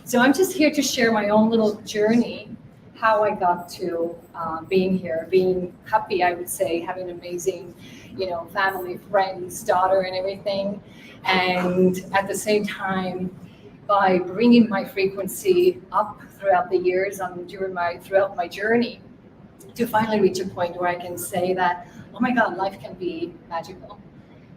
So I'm just here to share my own little journey, how I got to being here, being happy, I would say, having an amazing, family, friends, daughter, and everything. And at the same time, by bringing my frequency up throughout the years throughout my journey, to finally reach a point where I can say that, oh my God, life can be magical.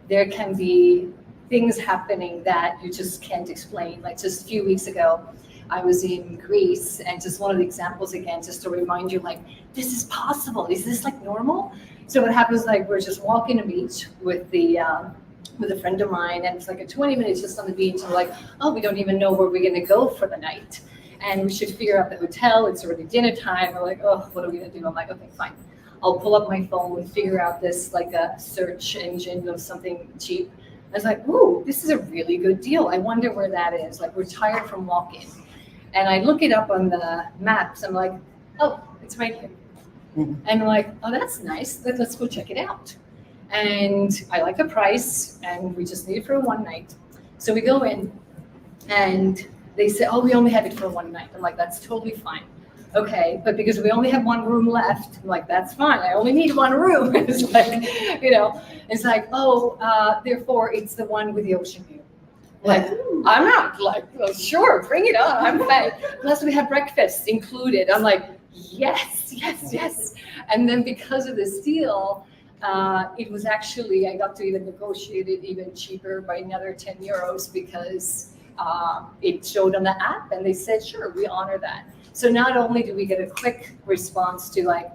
There can be things happening that you just can't explain. Like just a few weeks ago, I was in Greece, and just one of the examples again, just to remind you, like, this is possible. Is this like normal? So what happens, like, we're just walking the beach with a friend of mine, and it's like a 20 minutes just on the beach, and we're like, oh, we don't even know where we're gonna go for the night. And we should figure out the hotel. It's already dinner time. We're like, oh, what are we gonna do? I'm like, okay, fine. I'll pull up my phone and figure out this, like a search engine of something cheap. I was like, ooh, this is a really good deal. I wonder where that is. Like, we're tired from walking. And I look it up on the maps. I'm like, oh, it's right here. Mm-hmm. And I'm like, oh, that's nice. Let's go check it out. And I like the price, and we just need it for one night. So we go in, and they say, oh, we only have it for one night. I'm like, that's totally fine. Okay, but because we only have one room left, I'm like, that's fine. I only need one room. It's like, it's like, oh, therefore it's the one with the ocean view. Like, I'm not like, well, sure, bring it on. I'm fine. Plus we have breakfast included. I'm like, yes. And then because of this deal, it was actually, I got to even negotiate it even cheaper by another 10 euros because it showed on the app, and they said, sure, we honor that. So not only do we get a quick response to like,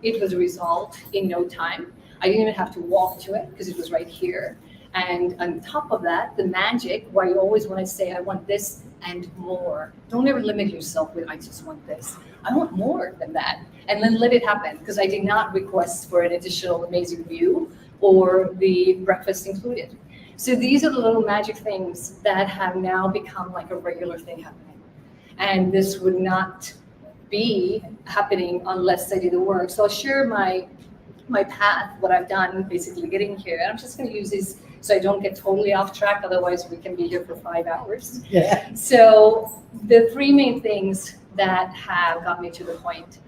it was resolved in no time. I didn't even have to walk to it because it was right here. And on top of that, the magic, why you always want to say, I want this and more. Don't ever limit yourself with, I just want this. I want more than that. And then let it happen, because I did not request for an additional amazing view or the breakfast included. So these are the little magic things that have now become like a regular thing happening. And this would not be happening unless I did the work. So I'll share my path, what I've done basically getting here. And I'm just going to use these so I don't get totally off track. Otherwise, we can be here for 5 hours. Yeah. So the 3 main things that have got me to the point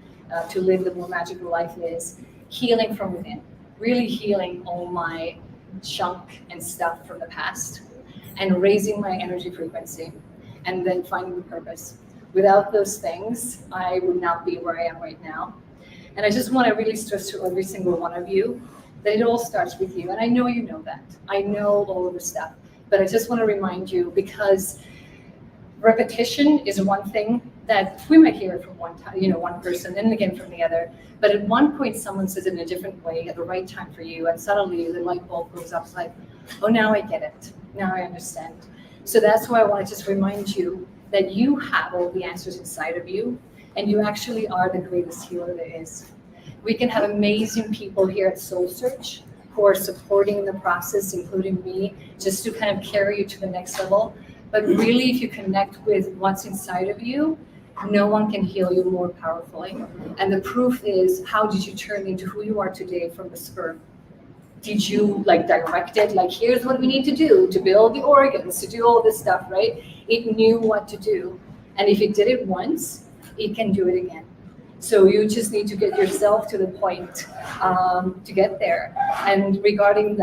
to live the more magical life is healing from within, really healing all my junk and stuff from the past, and raising my energy frequency, and then finding the purpose. Without those things, I would not be where I am right now. And I just want to really stress to every single one of you that it all starts with you. And I know you know that. I know all of the stuff. But I just want to remind you, because repetition is one thing that we might hear it from one time, one person, and again from the other. But at one point, someone says it in a different way at the right time for you, and suddenly the light bulb goes up. It's like, oh, now I get it. Now I understand. So that's why I want to just remind you that you have all the answers inside of you, and you actually are the greatest healer there is. We can have amazing people here at SoulSearch who are supporting in the process, including me, just to kind of carry you to the next level. But really, if you connect with what's inside of you, no one can heal you more powerfully. And the proof is, how did you turn into who you are today from the sperm? Did you direct it? Here's what we need to do to build the organs, to do all this stuff, right? It knew what to do. And if it did it once, it can do it again. So you just need to get yourself to the point to get there. And regarding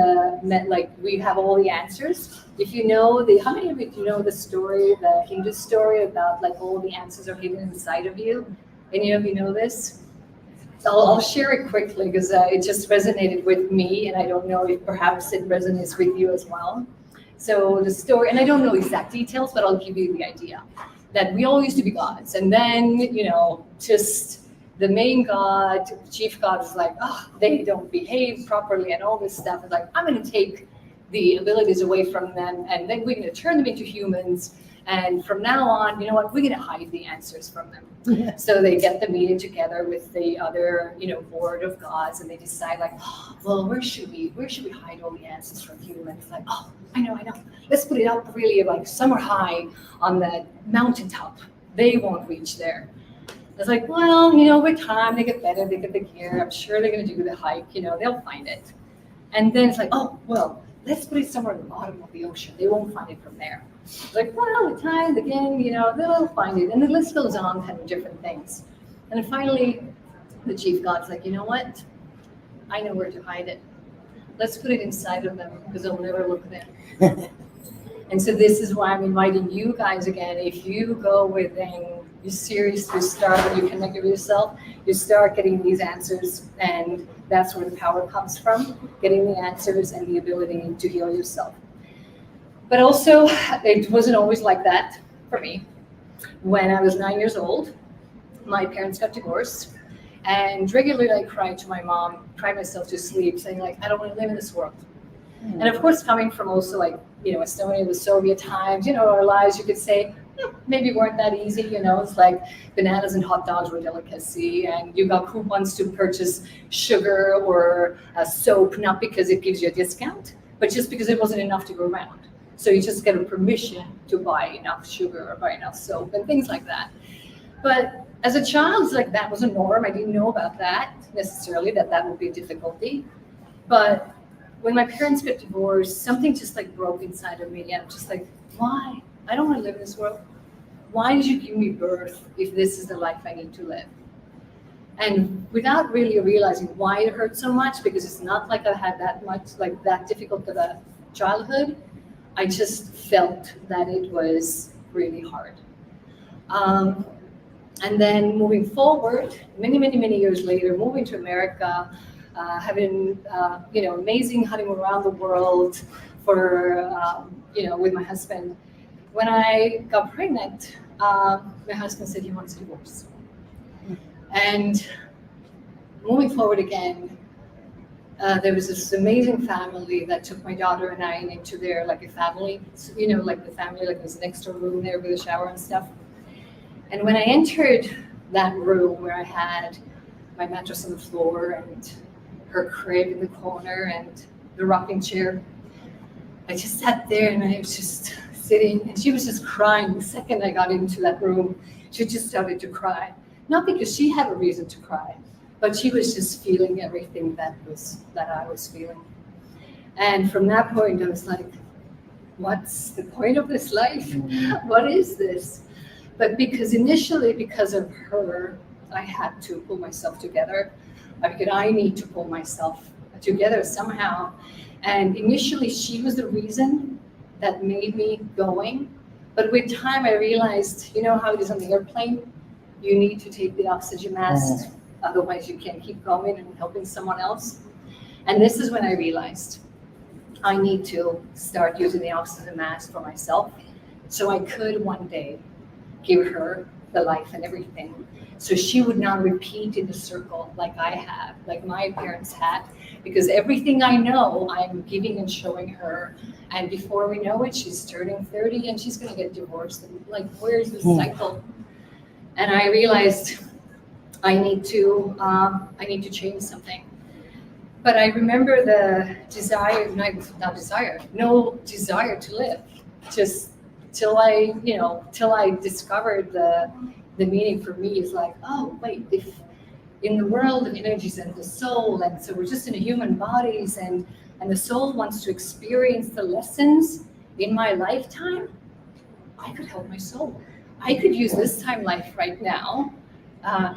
we have all the answers. If you know how many of you know the story, the Hindu story about all the answers are hidden inside of you? Any of you know this? I'll share it quickly because it just resonated with me, and I don't know if perhaps it resonates with you as well. So the story, and I don't know exact details, but I'll give you the idea that we all used to be gods, and then just the main god, chief god, is like, oh, they don't behave properly and all this stuff. It's like, I'm going to take the abilities away from them, and then we're going to turn them into humans. And from now on, we're going to hide the answers from them. Yeah. So they get the meeting together with the other, board of gods, and they decide well, where should we hide all the answers from humans? Like, oh, I know. Let's put it up really somewhere high on the mountaintop. They won't reach there. It's like, well, with time they get better, they get the gear. I'm sure they're going to do the hike. They'll find it. And then it's like, oh, well, let's put it somewhere at the bottom of the ocean. They won't find it from there. Like, well, the time, again, they'll find it. And the list goes on, kind of different things. And then finally, the chief god's like, you know what? I know where to hide it. Let's put it inside of them because they'll never look there. And so this is why I'm inviting you guys again. If you go within, you seriously start when you connect with yourself, you start getting these answers, and that's where the power comes from, getting the answers and the ability to heal yourself. But also, it wasn't always like that for me. When I was 9 years old, my parents got divorced, and regularly I cried to my mom, cried myself to sleep, saying like, I don't want to live in this world. And of course, coming from also like, Estonia, the Soviet times, our lives, you could say, maybe weren't that easy, it's like bananas and hot dogs were a delicacy, and you got coupons to purchase sugar or soap, not because it gives you a discount, but just because it wasn't enough to go around. So you just get a permission to buy enough sugar or buy enough soap and things like that. But as a child, it's like that was a norm. I didn't know about that necessarily, that would be a difficulty. But when my parents got divorced, something just like broke inside of me. And I'm just like, why? I don't want to live in this world. Why did you give me birth if this is the life I need to live? And without really realizing why it hurt so much, because it's not like I had that difficult of a childhood, I just felt that it was really hard. And then moving forward, many years later, moving to America, having amazing honeymoon around the world for with my husband. When I got pregnant, my husband said he wants a divorce. And moving forward again, there was this amazing family that took my daughter and I into their like a family, like the family, like this next door room there with a shower and stuff. And when I entered that room where I had my mattress on the floor and her crib in the corner and the rocking chair, I just sat there and I was just sitting, and she was just crying. The second I got into that room, she just started to cry. Not because she had a reason to cry, but she was just feeling everything that I was feeling. And from that point, I was like, what's the point of this life? What is this? But initially, because of her, I had to pull myself together. Because I need to pull myself together somehow. And initially, she was the reason that made me going. But with time, I realized, how it is on the airplane? You need to take the oxygen mask. Otherwise, you can't keep going and helping someone else. And this is when I realized I need to start using the oxygen mask for myself so I could one day give her the life and everything. So she would not repeat in the circle like I have, like my parents had, because everything I know, I'm giving and showing her. And before we know it, she's turning 30 and she's going to get divorced. And like, where's the cycle? And I realized I need to change something. But I remember the no desire to live, just till I discovered the meaning for me is like, oh wait, if in the world of energies and the soul, and so we're just in a human bodies, and the soul wants to experience the lessons in my lifetime, I could help my soul. I could use this time life right now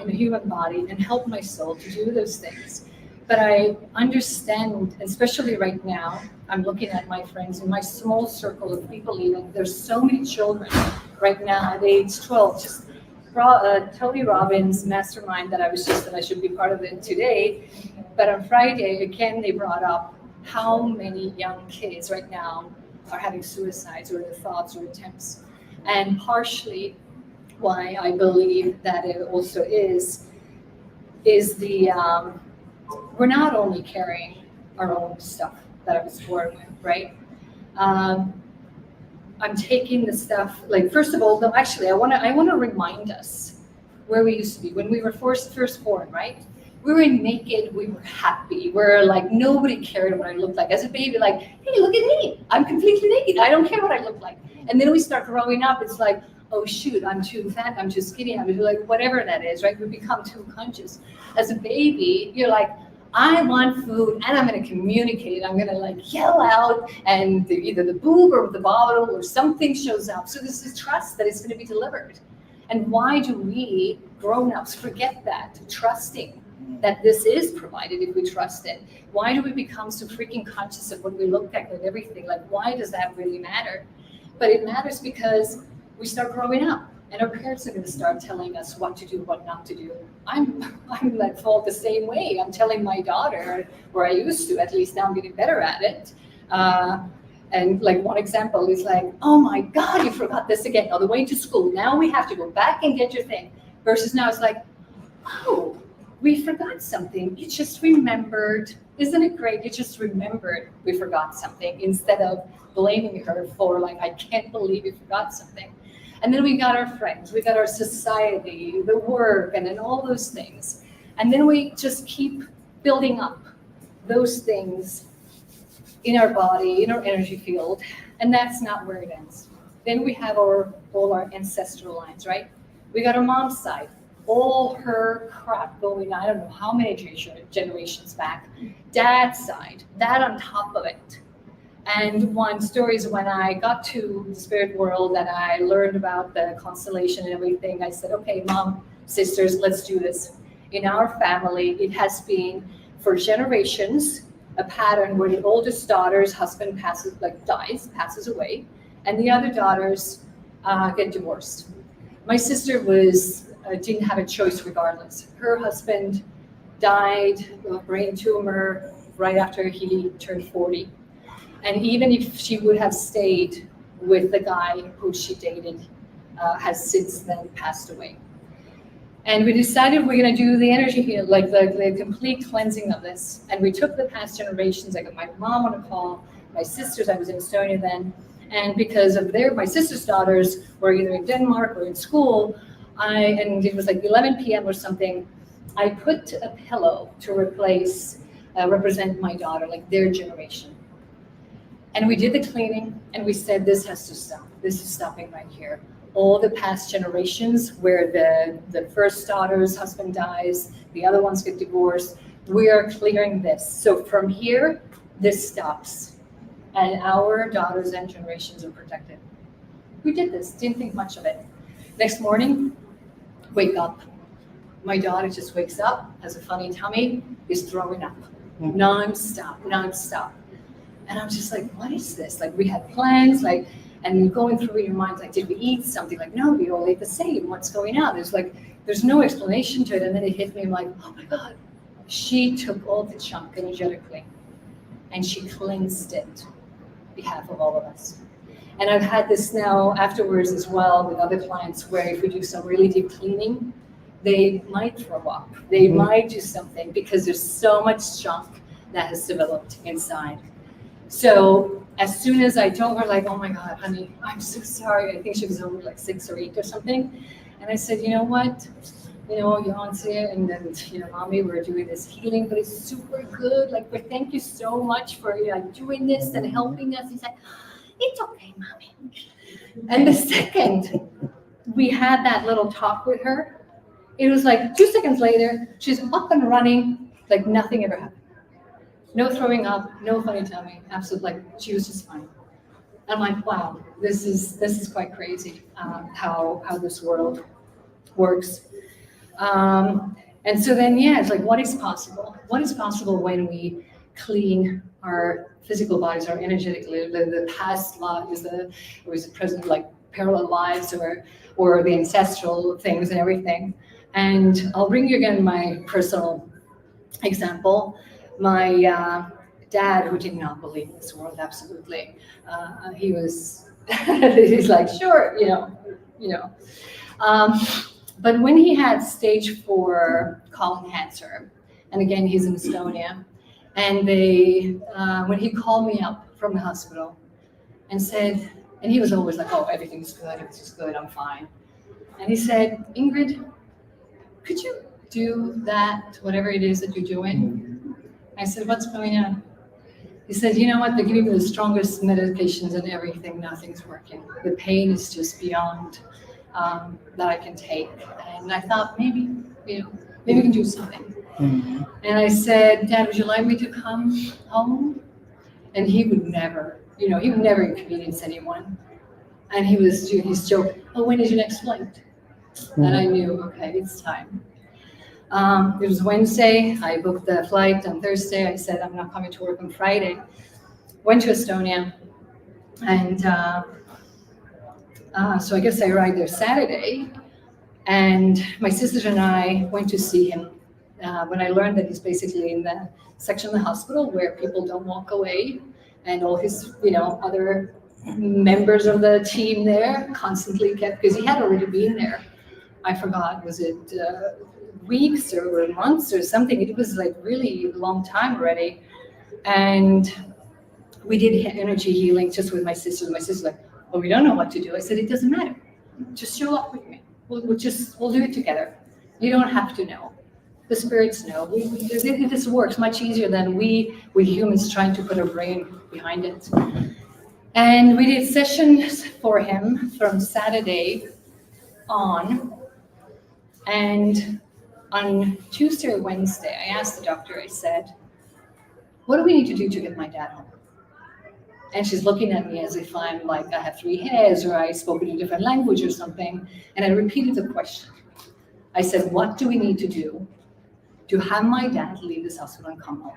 in a human body and help my soul to do those things. But I understand, especially right now, I'm looking at my friends in my small circle of people even, there's so many children right now at age 12, just Tony Robbins' mastermind that I should be part of it today. But on Friday, again, they brought up how many young kids right now are having suicides or the thoughts or attempts. And partially why I believe that it also is the, we're not only carrying our own stuff that I was born with, right? I'm taking the stuff, like, first of all, though, actually, I want to remind us where we used to be when we were first born, right? We were naked, we were happy, we're like, nobody cared what I looked like. As a baby, like, hey, look at me, I'm completely naked, I don't care what I look like. And then we start growing up, it's like, oh shoot, I'm too fat, I'm too skinny, I'm too like, whatever that is, right? We become too conscious. As a baby, you're like, I want food, and I'm going to communicate it. I'm going to like yell out, and either the boob or the bottle or something shows up. So this is trust that it's going to be delivered. And why do we grown-ups forget that, trusting that this is provided if we trust it? Why do we become so freaking conscious of what we look like and everything? Like, why does that really matter? But it matters because we start growing up, and our parents are going to start telling us what to do, what not to do. I'm like fall the same way. I'm telling my daughter, or I used to, at least now I'm getting better at it. And like one example is like, oh my God, you forgot this again. On the way to school, now we have to go back and get your thing. Versus now it's like, oh, we forgot something. You just remembered. Isn't it great? You just remembered we forgot something instead of blaming her for like, I can't believe you forgot something. And then we got our friends, we got our society, the work, and then all those things. And then we just keep building up those things in our body, in our energy field, and that's not where it ends. Then we have all our ancestral lines, right? We got our mom's side, all her crap going, I don't know how many generations back. Dad's side, that on top of it. And one story is when I got to the spirit world and I learned about the constellation and everything, I said, okay, mom, sisters, let's do this. In our family, it has been for generations, a pattern where the oldest daughter's husband passes away, and the other daughters get divorced. My sister didn't have a choice regardless. Her husband died of a brain tumor right after he turned 40. And even if she would have stayed with the guy who she dated, has since then passed away. And we decided we're going to do the energy heal, like the complete cleansing of this. And we took the past generations. I got my mom on a call, my sisters, I was in Estonia then. And because of my sister's daughters were either in Denmark or in school, and it was like 11 p.m. or something, I put a pillow to represent my daughter, like their generation. And we did the cleaning, and we said, this has to stop. This is stopping right here. All the past generations where the first daughter's husband dies, the other ones get divorced, we are clearing this. So from here, this stops. And our daughters and generations are protected. We did this, didn't think much of it. Next morning, wake up. My daughter just wakes up, has a funny tummy, is throwing up. Non-stop. And I'm just like, what is this? Like, we had plans, like, and going through your mind, like, did we eat something? Like, no, we all ate the same. What's going on? There's no explanation to it. And then it hit me, I'm like, oh my God. She took all the junk energetically and she cleansed it on behalf of all of us. And I've had this now afterwards as well with other clients where if we do some really deep cleaning, they might throw up. They might do something because there's so much junk that has developed inside. So as soon as I told her, like, oh my God, honey, I'm so sorry. I think she was only like 6 or 8 or something. And I said, you know what? Janse and then, mommy, we're doing this healing, but it's super good. Like, but thank you so much for doing this and helping us. He said, it's okay, mommy. And the second we had that little talk with her, it was like 2 seconds later, she's up and running like nothing ever happened. No throwing up, no funny tummy, absolutely, like she was just fine. I'm like, wow, this is quite crazy how this world works. And so then, it's like, what is possible? What is possible when we clean our physical bodies, our energetic, the past lives, or is it present, like parallel lives, or the ancestral things and everything. And I'll bring you again my personal example. My dad, who did not believe in this world, absolutely, he's like, sure, but when he had stage 4 colon cancer, and again, he's in Estonia, and when he called me up from the hospital and said, and he was always like, oh, everything's good, I'm fine. And he said, Ingrid, could you do that, whatever it is that you're doing? I said, what's going on? He said, you know what, they're giving me the strongest medications and everything, nothing's working. The pain is just beyond that I can take. And I thought maybe we can do something. Mhm. And I said, Dad, would you like me to come home? And he would never, he would never inconvenience anyone. And he's joking, oh, when is your next flight? And I knew, okay, it's time. It was Wednesday. I booked the flight on Thursday. I said, I'm not coming to work on Friday. Went to Estonia. And so I guess I arrived there Saturday. And my sisters and I went to see him. When I learned that he's basically in the section of the hospital where people don't walk away, and all his, other members of the team there constantly kept, because he had already been there. I forgot, was it weeks or months or something? It was like really long time already. And we did energy healing just with my sister. My sister's like, well, we don't know what to do. I said, it doesn't matter. Just show up with me. We'll do it together. You don't have to know. The spirits know. This works much easier than we humans trying to put our brain behind it. And we did sessions for him from Saturday on. And on Tuesday or Wednesday, I asked the doctor, I said, what do we need to do to get my dad home? And she's looking at me as if I'm like, I have 3 heads or I spoke in a different language or something. And I repeated the question. I said, what do we need to do to have my dad leave this hospital and come home?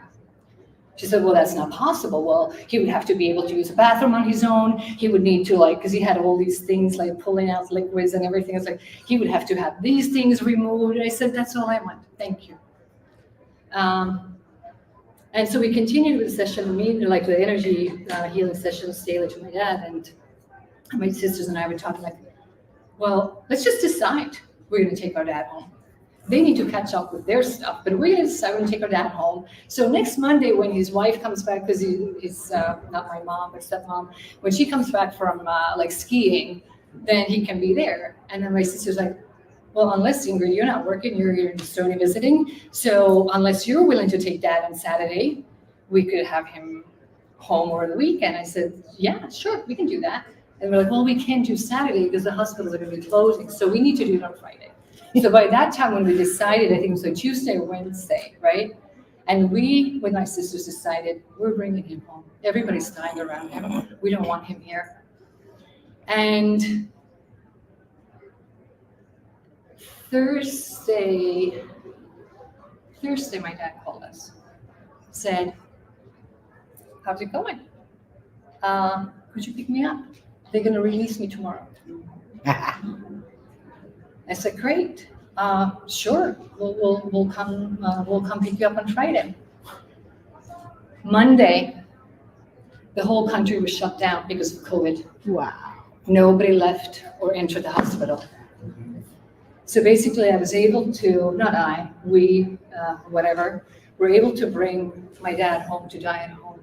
She said, well, that's not possible. Well, he would have to be able to use a bathroom on his own. He would need to because he had all these things like pulling out liquids and everything. It's like, he would have to have these things removed. I said, that's all I want. Thank you. And so we continued with the session, like the energy healing sessions daily to my dad. And my sisters and I were talking like, well, let's just decide we're going to take our dad home. They need to catch up with their stuff, but we're going to decide we're going to take our dad home. So next Monday, when his wife comes back, because he's not my mom, but stepmom, when she comes back from skiing, then he can be there. And then my sister's like, well, unless, Ingrid, you're not working, you're in Estonia visiting. So unless you're willing to take Dad on Saturday, we could have him home over the weekend. I said, yeah, sure, we can do that. And we're like, well, we can't do Saturday because the hospitals are going to be closing. So we need to do it on Friday. So by that time, when we decided, I think it was like Tuesday or Wednesday, right? And we, with my sisters, decided we're bringing him home. Everybody's dying around him. We don't want him here. And Thursday, my dad called us, said, how's it going? Could you pick me up? They're going to release me tomorrow. I said, great. Sure. We'll come pick you up on Friday. Monday, the whole country was shut down because of COVID. Wow. Nobody left or entered the hospital. So basically, I was able to, were able to bring my dad home to die at home.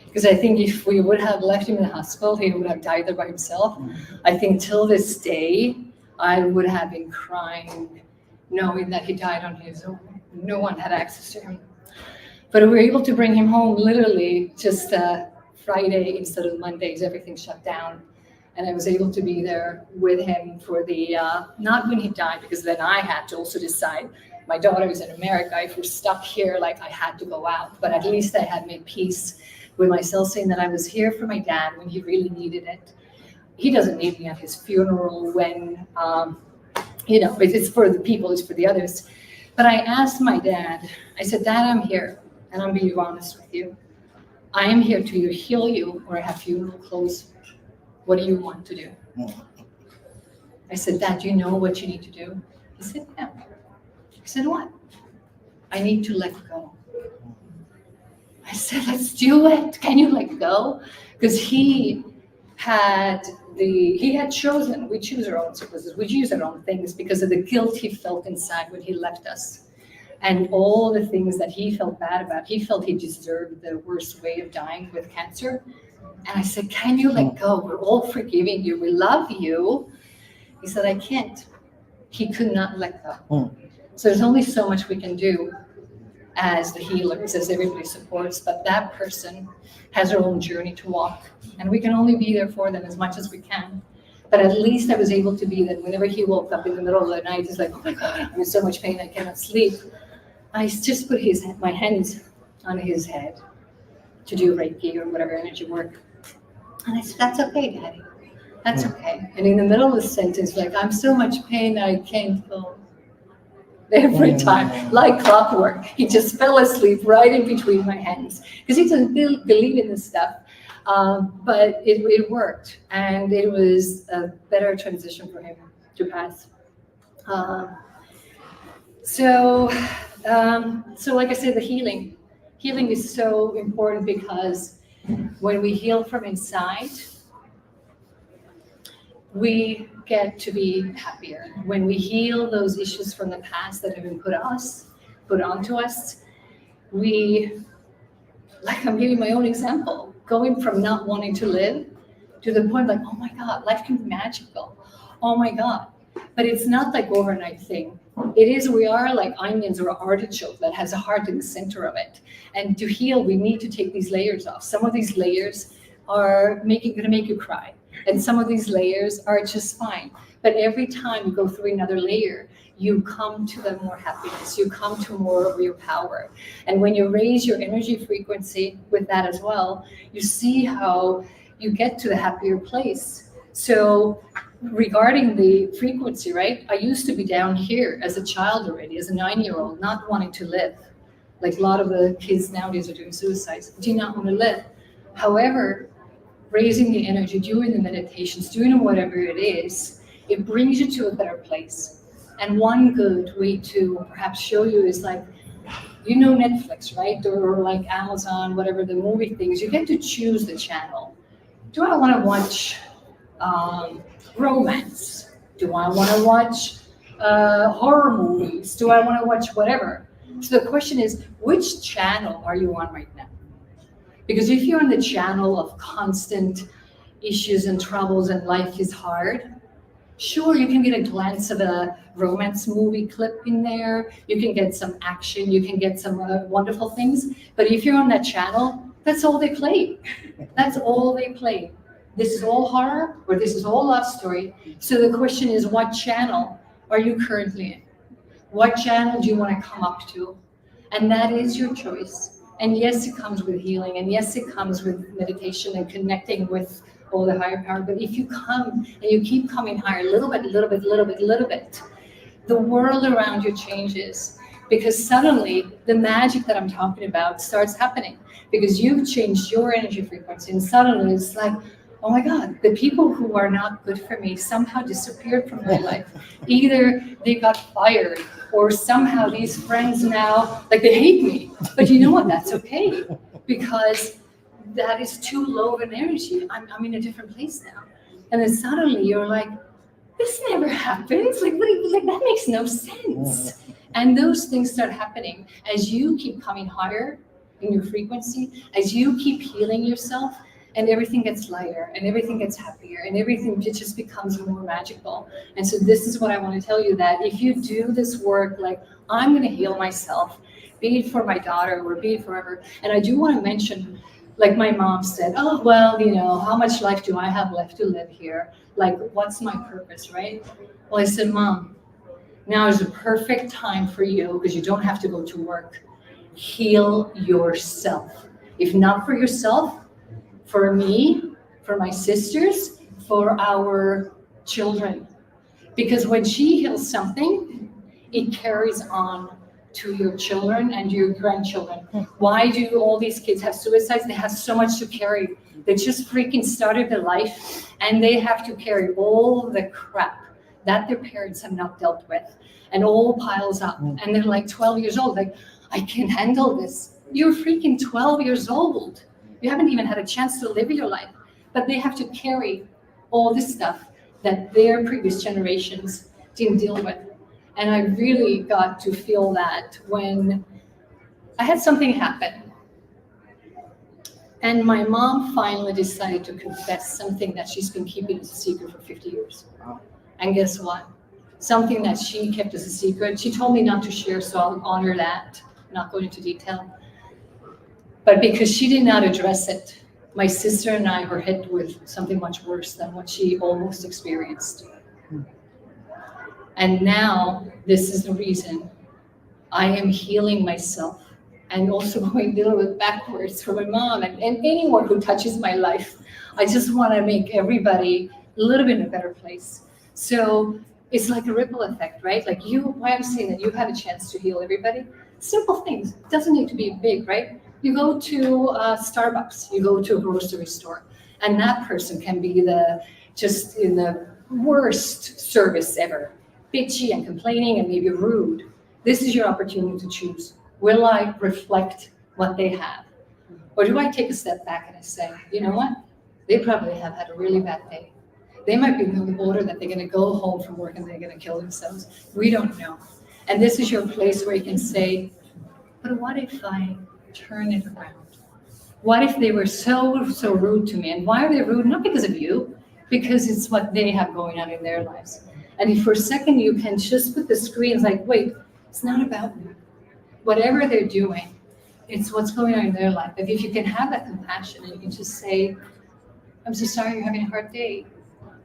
Because I think if we would have left him in the hospital, he would have died there by himself. I think till this day, I would have been crying, knowing that he died on his own. No one had access to him. But we were able to bring him home literally just Friday instead of Mondays. Everything shut down. And I was able to be there with him for the, not when he died, because then I had to also decide, my daughter is in America, if we're stuck here, I had to go out. But at least I had made peace with myself, saying that I was here for my dad when he really needed it. He doesn't need me at his funeral when, it's for the people, it's for the others. But I asked my dad, I said, Dad, I'm here, and I'm being honest with you. I am here to either heal you or have funeral clothes. What do you want to do? I said, Dad, do you know what you need to do? He said, yeah. I said, what? I need to let go. I said, let's do it. Can you let go? Because he had chosen, we choose our own circumstances, we choose our own things because of the guilt he felt inside when he left us. And all the things that he felt bad about, he felt he deserved the worst way of dying with cancer. And I said, can you let go? We're all forgiving you. We love you. He said, I can't. He could not let go. So there's only so much we can do as the healers, as everybody supports, but that person has their own journey to walk. And we can only be there for them as much as we can. But at least I was able to be that whenever he woke up in the middle of the night, he's like, oh my God, I'm in so much pain, I cannot sleep. I just put my hands on his head to do Reiki or whatever energy work. And I said, that's okay, Daddy. That's okay. And in the middle of the sentence, like, I'm so much pain I can't go. Every time, like clockwork, he just fell asleep right in between my hands because he doesn't believe in this stuff. But it worked, and it was a better transition for him to pass. So like I said, the healing is so important because when we heal from inside, we get to be happier. When we heal those issues from the past that have been put onto us, like I'm giving my own example, going from not wanting to live to the point like, oh my God, life can be magical. Oh my God. But it's not like overnight thing. We are like onions or artichoke that has a heart in the center of it. And to heal, we need to take these layers off. Some of these layers are gonna make you cry. And some of these layers are just fine. But every time you go through another layer, you come to the more happiness, you come to more of your power. And when you raise your energy frequency with that as well, you see how you get to the happier place. So regarding the frequency, right? I used to be down here as a child already, as a 9-year-old, not wanting to live. Like a lot of the kids nowadays are doing suicides, do not want to live. However, raising the energy, doing the meditations, doing whatever it is, it brings you to a better place. And one good way to perhaps show you is like, Netflix, right? Or like Amazon, whatever the movie things, you get to choose the channel. Do I want to watch romance? Do I want to watch horror movies? Do I want to watch whatever? So the question is, which channel are you on right now? Because if you're on the channel of constant issues and troubles and life is hard, sure, you can get a glance of a romance movie clip in there. You can get some action. You can get some wonderful things. But if you're on that channel, that's all they play. That's all they play. This is all horror or this is all love story. So the question is, what channel are you currently in? What channel do you want to come up to? And that is your choice. And yes, it comes with healing. And yes, it comes with meditation and connecting with all the higher power. But if you come and you keep coming higher, little bit, the world around you changes. Because suddenly the magic that I'm talking about starts happening. Because you've changed your energy frequency. And suddenly it's like, oh my God, the people who are not good for me somehow disappeared from my life. Either they got fired or somehow these friends now, like they hate me. But you know what, that's okay. Because that is too low of an energy. I'm in a different place now. And then suddenly you're like, this never happens. Like that makes no sense. And those things start happening as you keep coming higher in your frequency, as you keep healing yourself, and everything gets lighter and everything gets happier and everything just becomes more magical. And so this is what I want to tell you, that if you do this work, like I'm going to heal myself, be it for my daughter or be it forever. And I do want to mention, like my mom said, oh, well, how much life do I have left to live here? Like, what's my purpose, right? Well, I said, Mom, now is the perfect time for you because you don't have to go to work. Heal yourself. If not for yourself, for me, for my sisters, for our children. Because when she heals something, it carries on to your children and your grandchildren. Why do all these kids have suicides? They have so much to carry. They just freaking started their life and they have to carry all the crap that their parents have not dealt with, and all piles up. And they're like 12 years old, like, I can't handle this. You're freaking 12 years old. You haven't even had a chance to live your life, but they have to carry all this stuff that their previous generations didn't deal with. And I really got to feel that when I had something happen. And my mom finally decided to confess something that she's been keeping as a secret for 50 years. Wow. And guess what? Something that she kept as a secret. She told me not to share, so I'll honor that. I'm not going into detail. But because she did not address it, my sister and I were hit with something much worse than what she almost experienced. And now this is the reason I am healing myself and also going a little bit backwards for my mom and anyone who touches my life. I just want to make everybody a little bit in a better place. So it's like a ripple effect, right? Like why I'm saying that you have a chance to heal everybody. Simple things, it doesn't need to be big, right? You go to Starbucks, you go to a grocery store, and that person can be just in the worst service ever, bitchy and complaining and maybe rude. This is your opportunity to choose. Will I reflect what they have? Or do I take a step back and I say, you know what? They probably have had a really bad day. They might be in the order that they're going to go home from work and they're going to kill themselves. We don't know. And this is your place where you can say, but what if I turn it around? What if they were so rude to me? And why are they rude? Not because of you, because it's what they have going on in their lives. And if for a second you can just put the screens like, wait, it's not about me. Whatever they're doing, it's what's going on in their life. Like if you can have that compassion and you can just say, I'm so sorry you're having a hard day.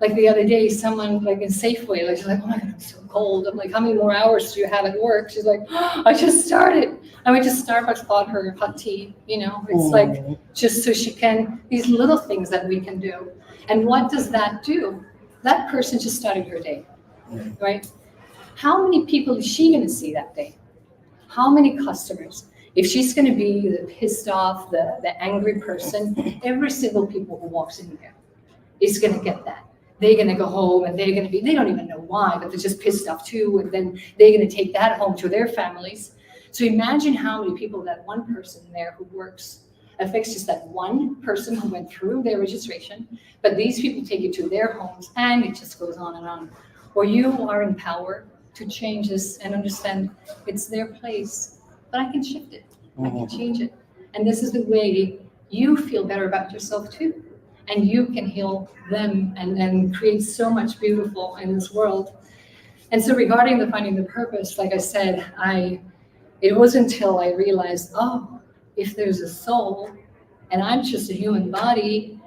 Like the other day, someone like in Safeway, like she's like, oh my God, I'm so cold. I'm like, how many more hours do you have at work? She's like, oh, I just started. I went to Starbucks, bought her hot tea, it's like just so she can, these little things that we can do. And what does that do? That person just started her day, right? How many people is she going to see that day? How many customers? If she's going to be the pissed off, the angry person, every single people who walks in here is going to get that. They're going to go home and they're going to be, they don't even know why, but they're just pissed off too. And then they're going to take that home to their families. So imagine how many people that one person there who works affects just that one person who went through their registration. But these people take it to their homes and it just goes on and on. Or you are in power to change this and understand it's their place, but I can shift it. I can change it. And this is the way you feel better about yourself too. And you can heal them and create so much beautiful in this world. And so regarding the finding the purpose, like I said, it wasn't until I realized, if there's a soul and I'm just a human body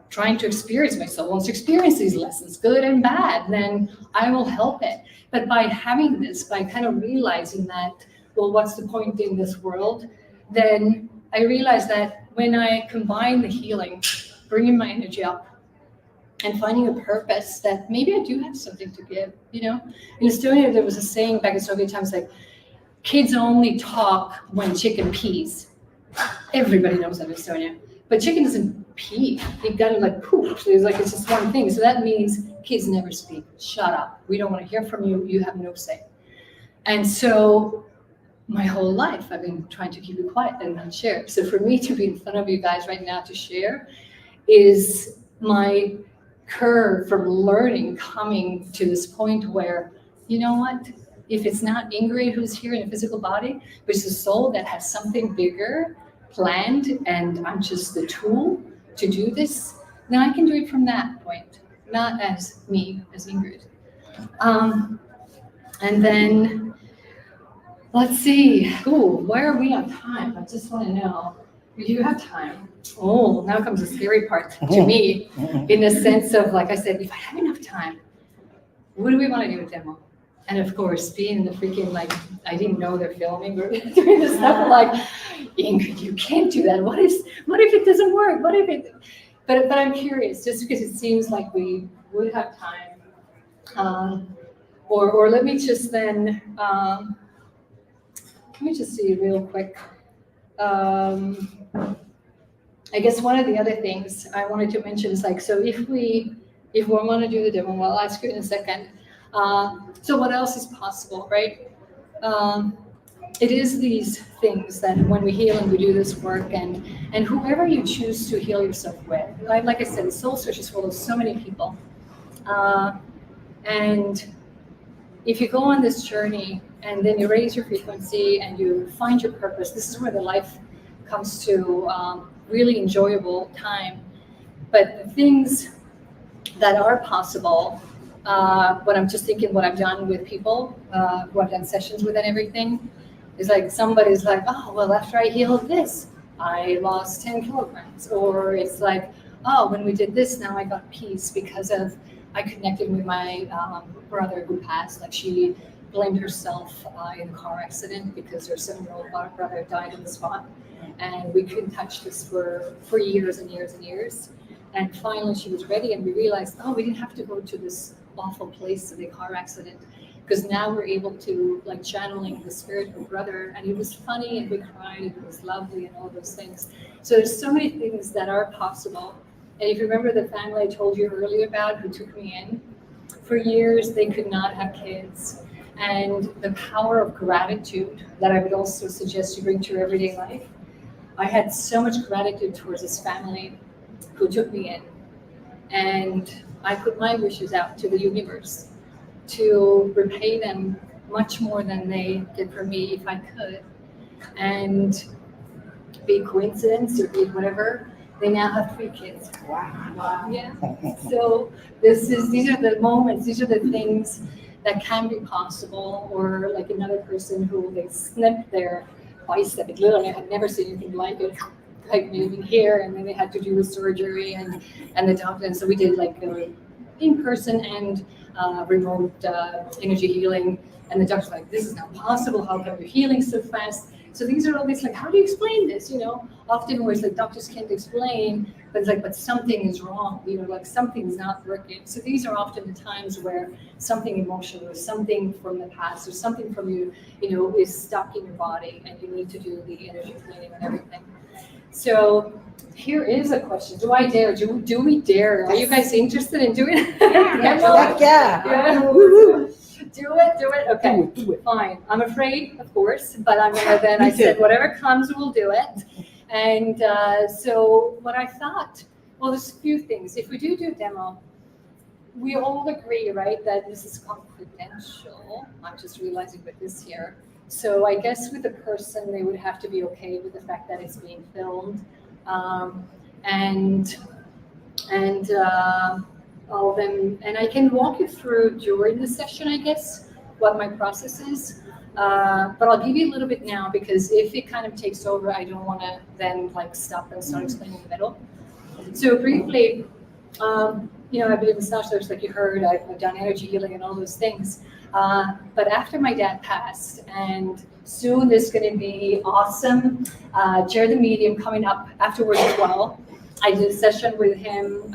trying to experience, my soul wants to experience these lessons, good and bad, then I will help it. But by having this, by kind of realizing that, well, what's the point in this world? Then I realized that when I combine the healing, bringing my energy up and finding a purpose that maybe I do have something to give, In Estonia, there was a saying back in Soviet times, like, kids only talk when chicken pees. Everybody knows that in Estonia. But chicken doesn't pee. It got to like poof. So it's just one thing. So that means kids never speak. Shut up. We don't want to hear from you. You have no say. And so my whole life, I've been trying to keep it quiet and not share. So for me to be in front of you guys right now to share is my curve from learning coming to this point where, you know what? If it's not Ingrid who's here in a physical body, but it's a soul that has something bigger planned and I'm just the tool to do this, then I can do it from that point, not as me, as Ingrid. And then, let's see. Ooh, where are we on time? I just want to know. Do you have time? Oh, now comes the scary part to me, in the sense of, like I said, if I have enough time, what do we want to do with demo? And of course, being in the freaking, like, I didn't know they're filming or doing this stuff, like, Ingrid, you can't do that. What if it doesn't work? What if it, but I'm curious, just because it seems like we would have time. Or let me just then, let me just see real quick. I guess one of the other things I wanted to mention is like, so if we want to do the demo, well, I'll ask you in a second. So what else is possible, right? It is these things that when we heal and we do this work and whoever you choose to heal yourself with, like I said, SoulSearch is full of so many people. And if you go on this journey and then you raise your frequency and you find your purpose, this is where the life comes to really enjoyable time. But the things that are possible, what I'm just thinking, what I've done with people, who I've done sessions with and everything, is like somebody's like, oh, well, after I healed this, I lost 10 kilograms. Or it's like, oh, when we did this, now I got peace because of, I connected with my brother who passed. Like she blamed herself in a car accident because her 7-year-old brother died on the spot. And we couldn't touch this for years and years and years. And finally she was ready, and we realized, we didn't have to go to this awful place of the car accident, because now we're able to, like, channeling the spirit of her brother, and it was funny, and we cried, and it was lovely, and all those things. So there's so many things that are possible. And if you remember the family I told you earlier about who took me in, for years they could not have kids. And the power of gratitude that I would also suggest you bring to your everyday life. I had so much gratitude towards this family who took me in. And I put my wishes out to the universe to repay them much more than they did for me if I could. And be coincidence or be whatever, they now have 3 kids. Wow. Yeah. So these are the moments, these are the things that can be possible. Or like another person who they snipped their bicep. Literally, I had never seen anything like it. Like moving here, and then they had to do a surgery and the doctor. And so we did like in person and remote energy healing. And the doctor's like, this is not possible. How come you're healing so fast? So these are all these, like, how do you explain this? Often where it's like doctors can't explain, but it's like, but something is wrong. Like something's not working. So these are often the times where something emotional or something from the past or something from you, is stuck in your body, and you need to do the energy cleaning and everything. So here is a question. Do I dare? Do we dare? Are you guys interested in doing it? Yeah. Do it. Okay, Do it. Fine. I'm afraid, of course, but I'm gonna then. I said whatever comes, we'll do it. And so what I thought, well, there's a few things. If we do a demo, we all agree, right, that this is confidential. I'm just realizing with this here. So I guess with the person, they would have to be okay with the fact that it's being filmed, and all of them. And I can walk you through during the session, I guess, what my process is. But I'll give you a little bit now, because if it kind of takes over, I don't want to then like stop and start explaining in the middle. So briefly, I've been a massage therapist, like you heard. I've done energy healing and all those things. But after my dad passed, and soon there's going to be awesome Jared the Medium coming up afterwards as well. I did a session with him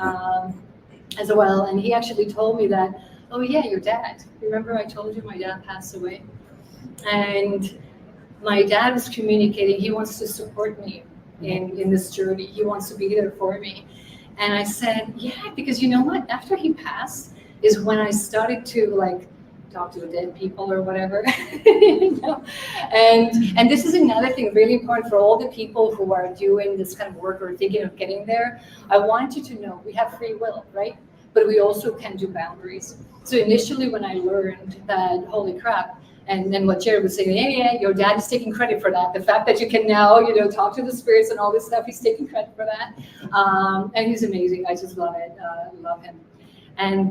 as well, and he actually told me that, oh yeah, your dad. Remember I told you my dad passed away? And my dad was communicating, he wants to support me in this journey. He wants to be there for me. And I said, yeah, because you know what? After he passed is when I started to like talk to the dead people or whatever. And this is another thing really important for all the people who are doing this kind of work or thinking of getting there. I want you to know we have free will, right? But we also can do boundaries. So initially when I learned that, holy crap, and then what Jared was saying, yeah, your dad is taking credit for that. The fact that you can now, talk to the spirits and all this stuff, he's taking credit for that. And he's amazing. I just love it. Love him. And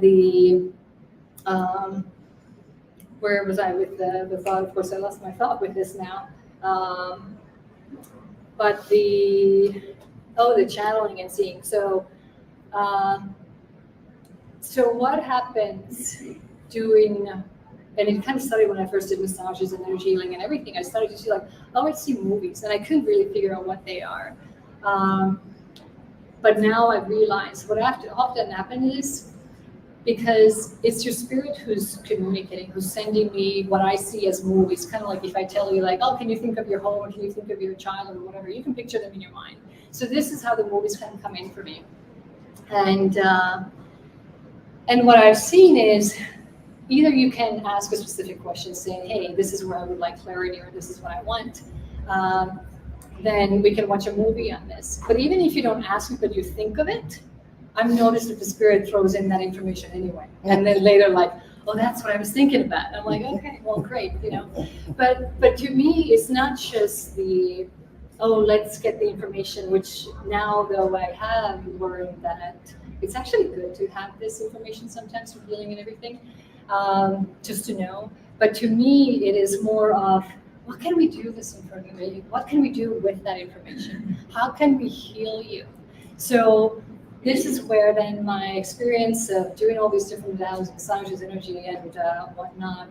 where was I with the thought? Of course, I lost my thought with this now. But the channeling and seeing. So what happens doing? And it kind of started when I first did massages and energy healing and everything. I started to see like, I see movies, and I couldn't really figure out what they are. But now I realize what often happens is because it's your spirit who's communicating, who's sending me what I see as movies. Kind of like if I tell you like, oh, can you think of your home, or can you think of your child, or whatever? You can picture them in your mind. So this is how the movies kind of come in for me. And what I've seen is, either you can ask a specific question saying, hey, this is where I would like clarity, or this is what I want. Then we can watch a movie on this. But even if you don't ask it, but you think of it, I've noticed that the spirit throws in that information anyway. And then later like, oh, that's what I was thinking about. I'm like, okay, well, great, But to me, it's not just the, let's get the information, which now though I have learned that it's actually good to have this information sometimes for healing and everything. Just to know. But to me, it is more of, what can we do with this information? What can we do with that information? How can we heal you? So this is where then my experience of doing all these different massages, energy, and whatnot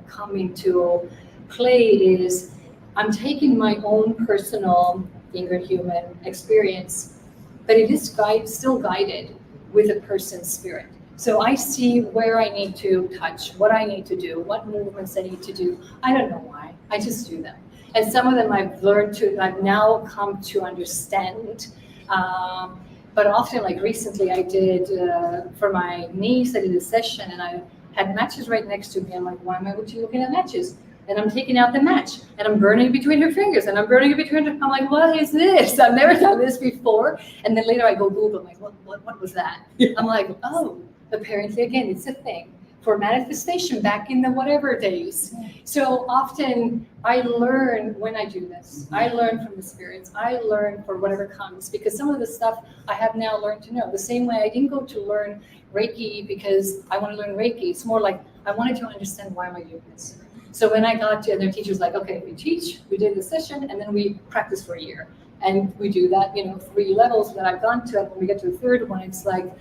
come into play is I'm taking my own personal Ingrid human experience, but it is still guided with a person's spirit. So I see where I need to touch, what I need to do, what movements I need to do. I don't know why, I just do them. And some of them I've now come to understand. But often, like recently I did, for my niece, I did a session and I had matches right next to me. I'm like, why am I looking at matches? And I'm taking out the match and I'm burning it between her fingers and I'm burning it between her. I'm like, what is this? I've never done this before. And then later I go Google, I'm like, what was that? I'm like, oh, apparently again, it's a thing for manifestation back in the whatever days. So often I learn when I do this. I learn from the spirits. I learn for whatever comes, because some of the stuff I have now learned to know. The same way I didn't go to learn Reiki because I want to learn Reiki. It's more like I wanted to understand why am I doing this. So when I got to, and their teacher's like, okay, we teach, we did the session, and then we practice for a year. And we do that, 3 levels that I've gone to. And when we get to the third one, it's like,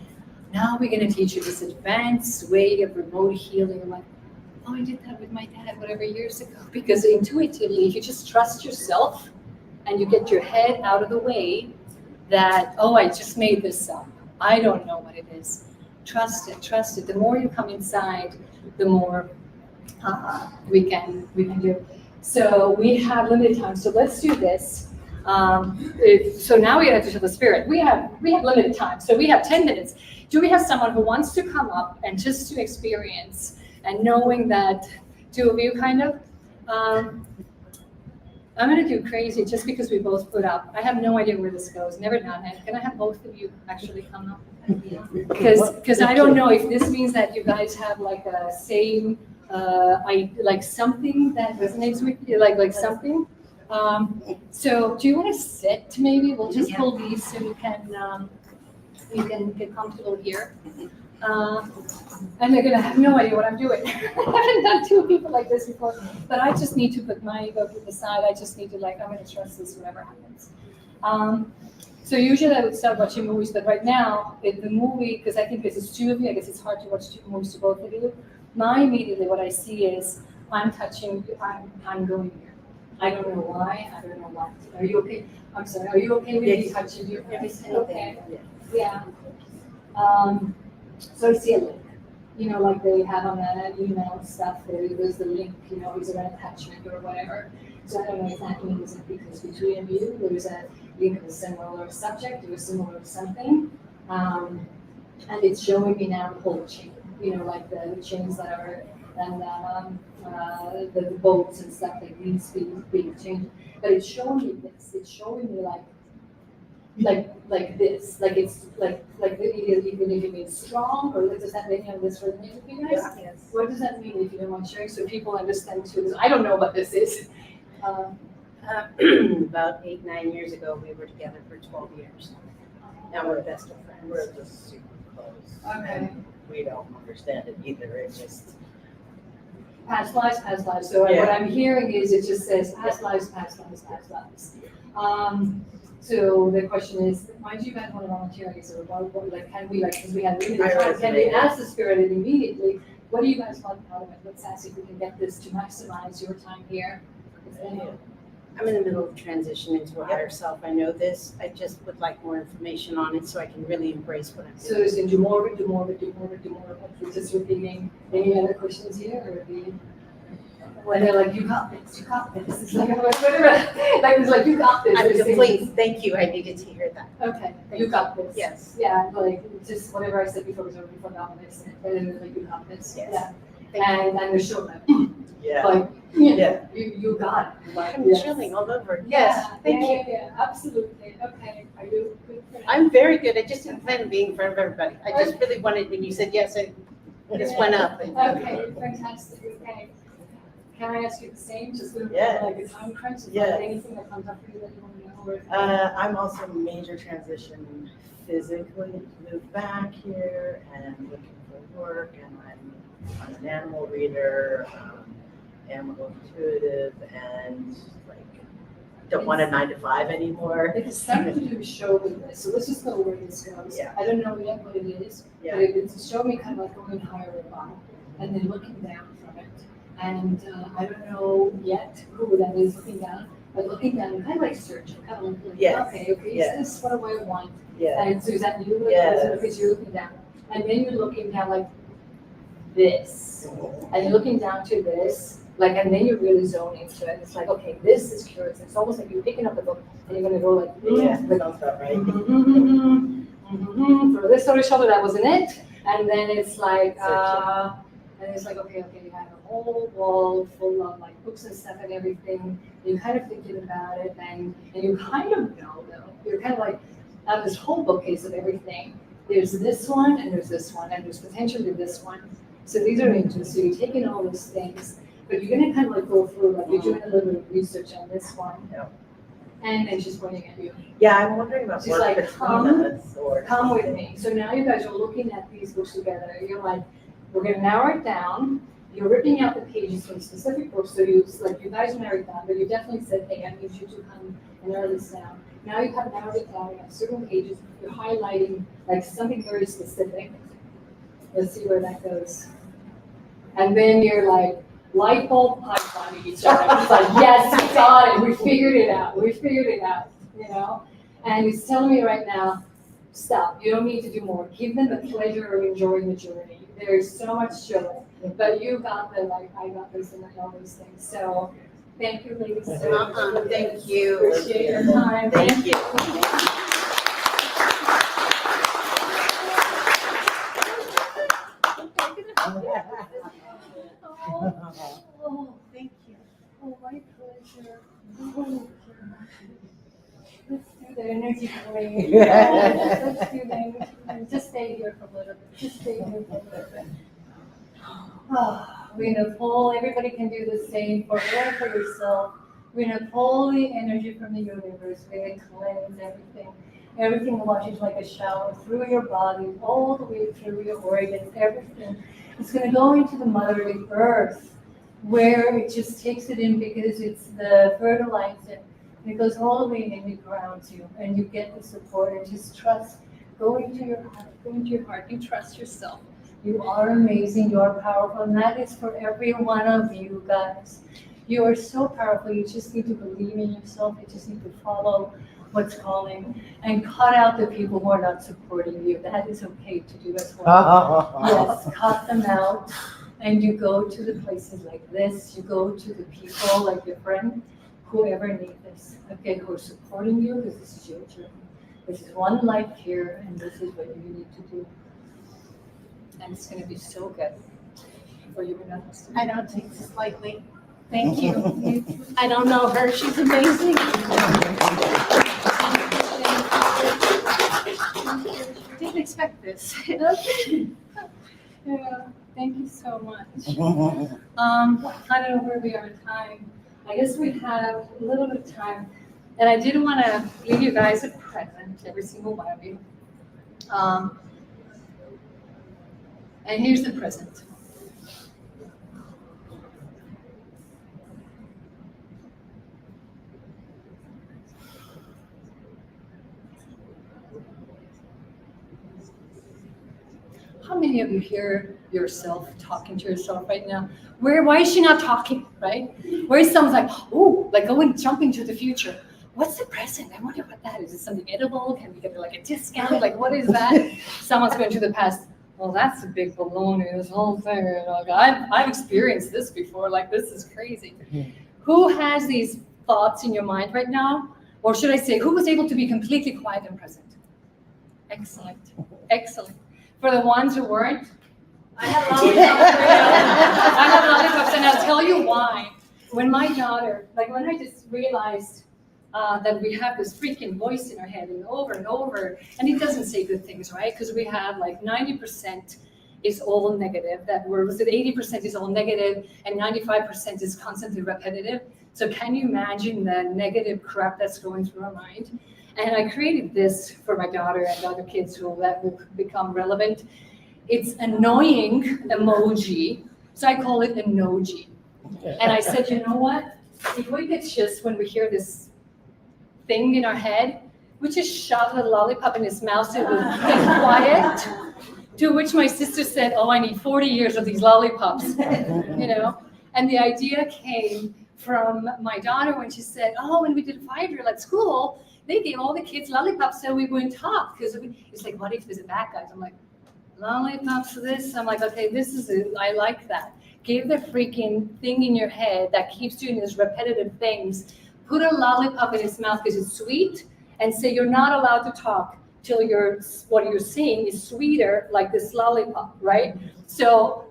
now we're going to teach you this advanced way of remote healing. I'm like, oh, I did that with my dad, whatever, years ago. Because intuitively, if you just trust yourself and you get your head out of the way that, oh, I just made this up. I don't know what it is. Trust it. The more you come inside, the more we can do. So we have limited time. So let's do this. So now we have to show the spirit. We have limited time. So we have 10 minutes. Do we have someone who wants to come up and just to experience and knowing that 2 of you kind of? I'm going to do crazy just because we both put up. I have no idea where this goes. Never done it. Can I have both of you actually come up? Because I don't know if this means that you guys have like a same, like something that resonates with you, like something. So do you want to sit maybe? We'll just pull these so you can get comfortable here. And they're gonna have no idea what I'm doing. I haven't done 2 people like this before, but I just need to put my ego to the side. I just need to I'm gonna trust this whatever happens. So usually I would start watching movies, but right now, the movie, because I think this is 2 of you, I guess it's hard to watch 2 movies to both of you. Immediately what I see is I'm touching, I'm going here. I don't know why, I don't know what. Are you okay? I'm sorry, are you okay with me touching you? Okay. Yeah. So I see a link, like they have on that email stuff, there's the link, is an attachment or whatever. So I don't know if that means that because between you, there's a link of a similar subject or a similar something. And it's showing me now the whole chain, like the chains that are, and the boats and stuff like these being changed. But it's showing me this, it's showing me like this, like it's like even if it means strong, or does that mean this resonate with you guys? Yeah. Yes. What does that mean if you don't mind sharing so people understand too? I don't know what this is. About 8-9 years ago, we were together for 12 years. Now we're best of friends. We're just super close. Okay. And we don't understand it either. It's just Past lives. So what I'm hearing is it just says past lives. So the question is, why do you guys want to volunteer? So what, can we because we have limited time, can we ask the spirit immediately, what do you guys want out of it? Let's ask if we can get this to maximize your time here. I'm in the middle of transition into a higher self. I know this. I just would like more information on it so I can really embrace what I'm doing. So there's do more of it. Just repeating. Any other questions here, or when they're like, you got this. It's like, it's like you got this. I'm complete. Thank you. I needed to hear that. Okay, you got this. Yes. Yeah, just whatever I said before was over before now, like you got this. Yes. Yeah. And they're showing that. yeah. You got it. I'm chilling all over. Yes. Thank you. Yeah, absolutely. Okay. Are you good for that? I'm very good. I just didn't plan on being in front of everybody. I just really wanted, when you said yes, I just went up. Okay, fantastic. Okay. Can I ask you the same? Just like a time crunch? Is there anything that comes up for you that you want to know? I'm also major transition physically, moved back here and looking for work, and I'm an animal reader, animal intuitive, and don't want a 9 to 5 anymore. It's starting to do a show with this, so let's just go where this goes. Yeah. I don't know yet what it is, Yeah. but it's showing me kind of like going higher above and then looking down from it. And I don't know yet who that is looking down, but looking down, kind of like searching, kind of like, Yes. okay, Yes. is this what do I want? Yeah. And so is that you? Yes. Because you're looking down. And then you're looking down like this. And you're looking down to this, like, and then you really zone into it. It's like, okay, this is curious. It's almost like you're picking up the book and you're gonna go like, Yeah, like, sounds about right. throw this over your shoulder, that wasn't it. And then it's like, Searching. and it's like, okay, you have a whole wall full of like books and stuff and everything. You're kind of thinking about it, and you kind of know though. You're kind of like, out of this whole bookcase of everything, there's this one, and there's this one, and there's potentially this one. So these are interesting. So you're taking all those things, but you're gonna kind of like go through, like you're doing a little bit of research on this one. Yeah. And then she's pointing at you. Yeah, I'm wondering about She's work like, between come. us or. Come with me. So now you guys are looking at these books together. You're like, we're gonna narrow it down. You're ripping out the pages from specific books. So you guys narrowed it down, but you definitely said, hey, I need you to come and narrow this down. Now you have narrowed it down. You have certain pages. You're highlighting like something very specific. Let's see where that goes. And then you're like, light bulb pipeline each other. It's like, yes, we got it. We figured it out. We figured it out, you know? And he's telling me right now, stop. You don't need to do more. Give them the pleasure of enjoying the journey. There's so much joy. But you got the, like, I got this and all those things. So thank you, ladies. Thank you. Appreciate your time. Thank you. Oh, Thank you. oh, my pleasure. Oh, let's do the energy play. Let's do the energy play. Just stay here for a little bit. Just stay here for a little bit. Oh, we're gonna pull, everybody can do the same for yourself. We're gonna pull the energy from the universe. We're gonna cleanse everything. Everything washes like a shower through your body, all the way through your organs, everything. It's gonna go into the mother earth, where it just takes it in because it's the fertilizer. And it goes all the way in, it grounds you, and you get the support, and just trust. Go into your heart, go into your heart. You trust yourself. You are amazing, you are powerful, and that is for every one of you guys. You are so powerful, you just need to believe in yourself, you just need to follow what's calling, and cut out the people who are not supporting you. That is okay to do as well. Yes, cut them out, and you go to the places like this, you go to the people like your friend, whoever needs this, okay, who are supporting you, because this is your journey. This is one life here, and this is what you need to do. And it's going to be so good for you and others. I don't take this lightly. Thank you. I don't know her. She's amazing. Didn't expect this. Yeah, thank you so much. I don't know where we are in time. I guess we have a little bit of time. And I did want to leave you guys a present, every single one of you. And here's the present. How many of you hear yourself talking to yourself right now? Why is she not talking, right? Where is someone's like, oh, like jumping to the future. What's the present? I wonder what that is. Is it something edible? Can we get like a discount? Like, what is that? Someone's going to the past. Well, that's a big baloney, this whole thing. Like, I've experienced this before. Like, this is crazy. Who has these thoughts in your mind right now? Or should I say, who was able to be completely quiet and present? Excellent. Excellent. For the ones who weren't, I have lollipops for you. I have lollipops, and I'll tell you why. When my daughter, like when I just realized that we have this freaking voice in our head and over, and it doesn't say good things, right? Because we have like 90% is all negative. That word was that 80% is all negative, and 95% is constantly repetitive. So can you imagine the negative crap that's going through our mind? And I created this for my daughter and other kids that will become relevant. It's annoying emoji, so I call it emoji. And I said, you know what? If we could just, when we hear this thing in our head, we just shoved a lollipop in his mouth so it would get quiet. To which my sister said, "Oh, I need 40 years of these lollipops," you know? And the idea came from my daughter when she said, "Oh, when we did fire drill at school, they gave all the kids lollipops so we wouldn't talk." Because it's like, what if there's a bad guy? I'm like, lollipops for this? I'm like, okay, this is it. I like that. Give the freaking thing in your head that keeps doing these repetitive things. Put a lollipop in his mouth because it's sweet, and say you're not allowed to talk till what you're seeing is sweeter, like this lollipop, right? So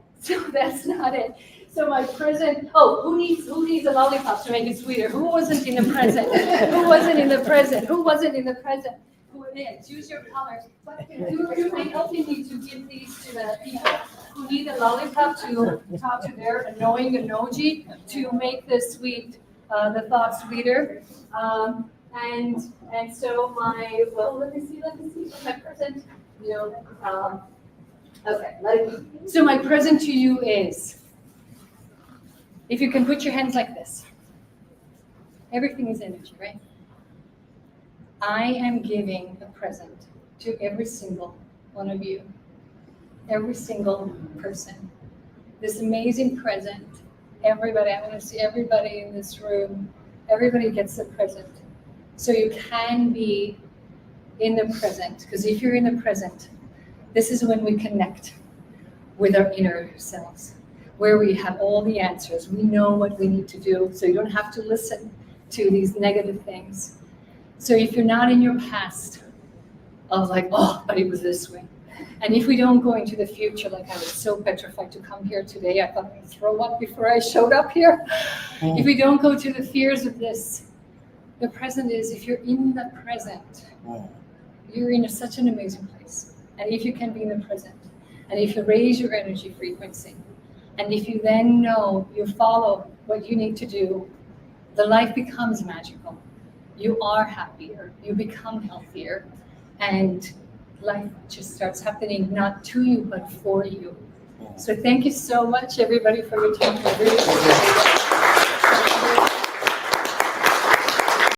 that's not it. So my present, who needs a lollipop to make it sweeter? Who wasn't in the present? Who wasn't in the present? Who wasn't in the present? Who is? Choose your color. But you might helping me to give these to the people who need a lollipop to talk to their annoying emoji to make the the thought sweeter. And so let me see my present, okay, so my present to you is, if you can put your hands like this, everything is energy, right? I am giving a present to every single one of you, every single person, this amazing present. Everybody, I want to see everybody in this room, everybody gets a present. So you can be in the present, because if you're in the present, this is when we connect with our inner selves, where we have all the answers. We know what we need to do, so you don't have to listen to these negative things. So if you're not in your past of like, oh, but it was this way. And if we don't go into the future, like I was so petrified to come here today, I thought I'd throw up before I showed up here. If we don't go to the fears of this, the present is, if you're in the present, you're in such an amazing place. And if you can be in the present, and if you raise your energy frequency, and if you then know you follow what you need to do, the life becomes magical. You are happier, you become healthier, and life just starts happening not to you, but for you. So thank you so much, everybody, for your time. I really appreciate it.